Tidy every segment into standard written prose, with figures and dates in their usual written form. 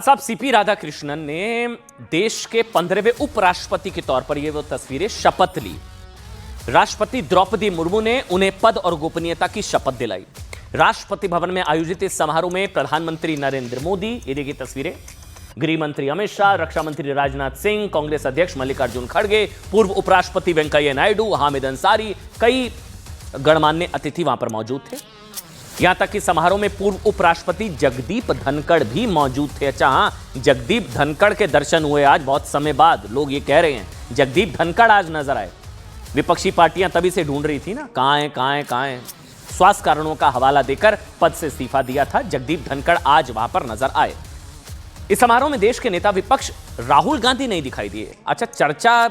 साहब सीपी राधाकृष्णन ने देश के 15वें उपराष्ट्रपति के तौर पर ये वो तस्वीरें शपथ ली। राष्ट्रपति द्रौपदी मुर्मू ने उन्हें पद और गोपनीयता की शपथ दिलाई। राष्ट्रपति भवन में आयोजित इस समारोह में प्रधानमंत्री नरेंद्र मोदी, ये देखिए तस्वीरें, गृह मंत्री अमित शाह, रक्षा मंत्री राजनाथ सिंह, कांग्रेस अध्यक्ष मल्लिकार्जुन खड़गे, पूर्व उपराष्ट्रपति वेंकैया नायडू, हामिद अंसारी, कई गणमान्य अतिथि वहां पर मौजूद थे। यहां तक कि समारोह में पूर्व उपराष्ट्रपति जगदीप धनखड़ भी मौजूद थे। अच्छा हाँ, जगदीप धनखड़ के दर्शन हुए आज बहुत समय बाद। लोग ये कह रहे हैं जगदीप धनखड़ आज नजर आए। विपक्षी पार्टियां तभी से ढूंढ रही थी ना, कहां है। स्वास्थ्य कारणों का हवाला देकर पद से इस्तीफा दिया था। जगदीप धनखड़ आज वहां पर नजर आए। इस समारोह में देश के नेता विपक्ष राहुल गांधी नहीं दिखाई दिए। अच्छा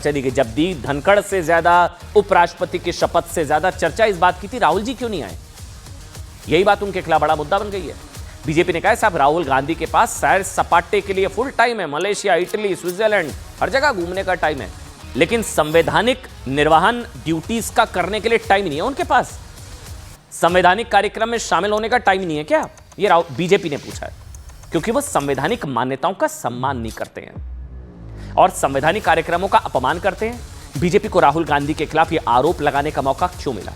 देखिए, जगदीप धनखड़ से ज्यादा, उपराष्ट्रपति की शपथ से ज्यादा चर्चा इस बात की थी राहुल जी क्यों नहीं आए। यही बात उनके खिलाफ बड़ा मुद्दा बन गई है। बीजेपी ने कहा है साहब राहुल गांधी के पास सैर सपाटे के लिए फुल टाइम है। मलेशिया, इटली, स्विट्जरलैंड, हर जगह घूमने का टाइम है, लेकिन संवैधानिक निर्वहन ड्यूटीज का करने के लिए टाइम नहीं है उनके पास। संवैधानिक कार्यक्रम में शामिल होने का टाइम नहीं है क्या, ये बीजेपी ने पूछा है, क्योंकि वो संवैधानिक मान्यताओं का सम्मान नहीं करते हैं और संवैधानिक कार्यक्रमों का अपमान करते हैं। बीजेपी को राहुल गांधी के खिलाफ यह आरोप लगाने का मौका क्यों मिला?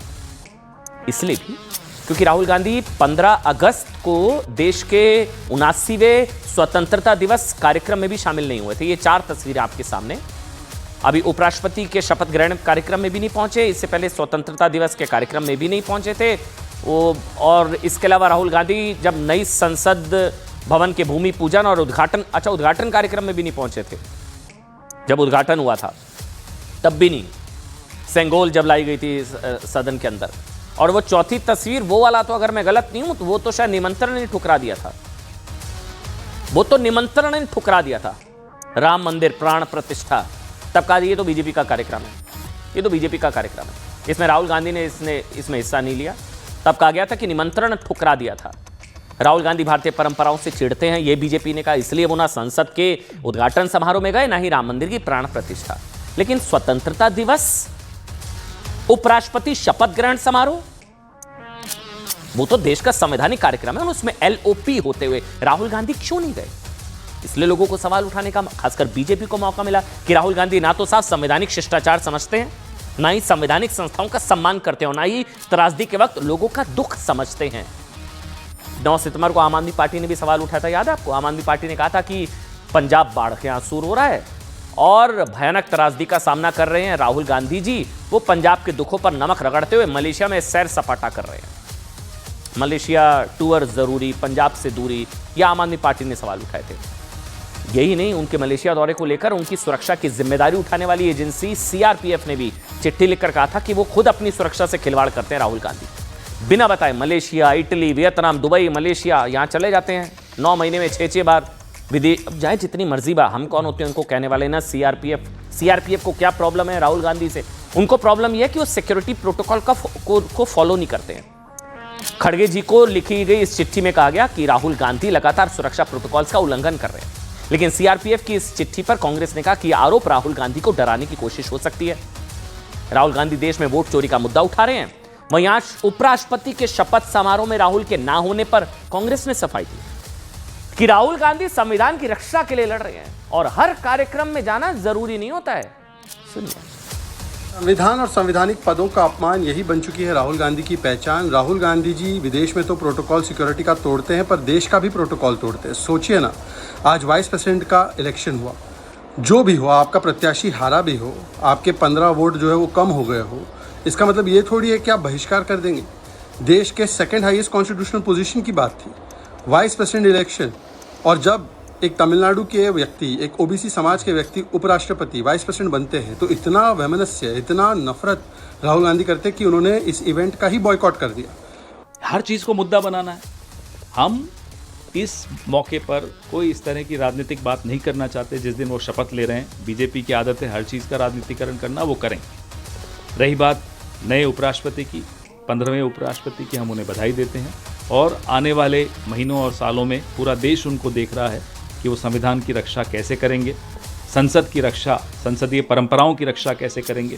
इसलिए भी क्योंकि राहुल गांधी 15 अगस्त को देश के 79वें स्वतंत्रता दिवस कार्यक्रम में भी शामिल नहीं हुए थे। ये 4 तस्वीरें आपके सामने। अभी उपराष्ट्रपति के शपथ ग्रहण कार्यक्रम में भी नहीं पहुंचे, इससे पहले स्वतंत्रता दिवस के कार्यक्रम में भी नहीं पहुंचे थे वो। और इसके अलावा राहुल गांधी जब नई संसद भवन के भूमि पूजन और उद्घाटन कार्यक्रम में भी नहीं पहुंचे थे। जब उद्घाटन हुआ था तब भी नहीं। सेंगोल जब लाई गई थी सदन के अंदर। और वो चौथी तस्वीर, वो वाला तो अगर मैं गलत नहीं हूं तो वो तो शायद निमंत्रण ने ठुकरा दिया था। वो तो निमंत्रण ने ठुकरा दिया था। राम मंदिर प्राण प्रतिष्ठा, तब कहा ये तो बीजेपी का कार्यक्रम है, ये तो बीजेपी का कार्यक्रम है, इसमें राहुल गांधी ने इसमें हिस्सा नहीं लिया। तब कहा गया था कि निमंत्रण ठुकरा दिया था। राहुल गांधी भारतीय परंपराओं से चिढ़ते हैं, यह बीजेपी ने कहा, इसलिए वो ना संसद के उद्घाटन समारोह में गए, ना ही राम मंदिर की प्राण प्रतिष्ठा। लेकिन स्वतंत्रता दिवस, उपराष्ट्रपति शपथ ग्रहण समारोह, वो तो देश का संवैधानिक कार्यक्रम है, उसमें एलओपी होते हुए राहुल गांधी क्यों नहीं गए? इसलिए लोगों को सवाल उठाने का, खासकर बीजेपी को मौका मिला कि राहुल गांधी ना तो साफ संवैधानिक शिष्टाचार समझते हैं, ना ही संवैधानिक संस्थाओं का सम्मान करते हैं, ना ही त्रासदी के वक्त लोगों का दुख समझते हैं। 9 सितंबर को आम आदमी पार्टी ने भी सवाल उठाया था, याद है आपको? आम आदमी पार्टी ने कहा था कि पंजाब बाढ़ के आंसू रो रहा है और भयानक त्रासदी का सामना कर रहे हैं राहुल गांधी जी। वो पंजाब के दुखों पर नमक रगड़ते हुए मलेशिया में सैर सपाटा कर रहे हैं। मलेशिया टूर जरूरी, पंजाब से दूरी, यह आम आदमी पार्टी ने सवाल उठाए थे। यही नहीं, उनके मलेशिया दौरे को लेकर उनकी सुरक्षा की जिम्मेदारी उठाने वाली एजेंसी सीआरपीएफ ने भी चिट्ठी लिखकर कहा था कि वो खुद अपनी सुरक्षा से खिलवाड़ करते हैं। राहुल गांधी बिना बताए Malaysia, Italy, Vietnam, Dubai, Malaysia यहां चले जाते हैं 9 महीने में 6 बार विदेश। अब जाए जितनी मर्जी बा, हम कौन होते हैं उनको कहने वाले ना। सीआरपीएफ को क्या प्रॉब्लम है राहुल गांधी से? उनको प्रॉब्लम यह है कि वो सिक्योरिटी प्रोटोकॉल को फॉलो नहीं करते हैं। खड़गे जी को लिखी गई इस चिट्ठी में कहा गया कि राहुल गांधी लगातार सुरक्षा प्रोटोकॉल्स का उल्लंघन कर रहे हैं। लेकिन सीआरपीएफ की इस चिट्ठी पर कांग्रेस ने कहा कि आरोप राहुल गांधी को डराने की कोशिश हो सकती है। राहुल गांधी देश में वोट चोरी का मुद्दा उठा रहे हैं। वहीं आज उपराष्ट्रपति के शपथ समारोह में राहुल के ना होने पर कांग्रेस ने सफाई दी कि राहुल गांधी संविधान की रक्षा के लिए लड़ रहे हैं और हर कार्यक्रम में जाना जरूरी नहीं होता है। सुनिए, संविधान और संवैधानिक पदों का अपमान, यही बन चुकी है राहुल गांधी की पहचान। राहुल गांधी जी विदेश में तो प्रोटोकॉल सिक्योरिटी का तोड़ते हैं, पर देश का भी प्रोटोकॉल तोड़ते हैं। सोचिए ना, आज वाइस प्रेसिडेंट का इलेक्शन हुआ, जो भी हुआ, आपका प्रत्याशी हारा भी हो, आपके 15 वोट जो है वो कम हो गए हो, इसका मतलब ये थोड़ी है कि आप बहिष्कार कर देंगे। देश के 2nd हाईएस्ट कॉन्स्टिट्यूशनल पोजीशन की बात थी, वाइस प्रेसिडेंट इलेक्शन। और जब एक तमिलनाडु के व्यक्ति, एक ओबीसी समाज के व्यक्ति उपराष्ट्रपति, वाइस प्रेसिडेंट बनते हैं, तो इतना वैमनस्य, इतना नफरत राहुल गांधी करते कि उन्होंने इस इवेंट का ही बॉयकॉट कर दिया। हर चीज़ को मुद्दा बनाना है। हम इस मौके पर कोई इस तरह की राजनीतिक बात नहीं करना चाहते। जिस दिन वो शपथ ले रहे हैं, बीजेपी की आदत है हर चीज़ का राजनीतिकरण करना, वो करें। रही बात नए उपराष्ट्रपति की, 15वें उपराष्ट्रपति की, हम उन्हें बधाई देते हैं और आने वाले महीनों और सालों में पूरा देश उनको देख रहा है कि वो संविधान की रक्षा कैसे करेंगे, संसद की रक्षा, संसदीय परंपराओं की रक्षा कैसे करेंगे।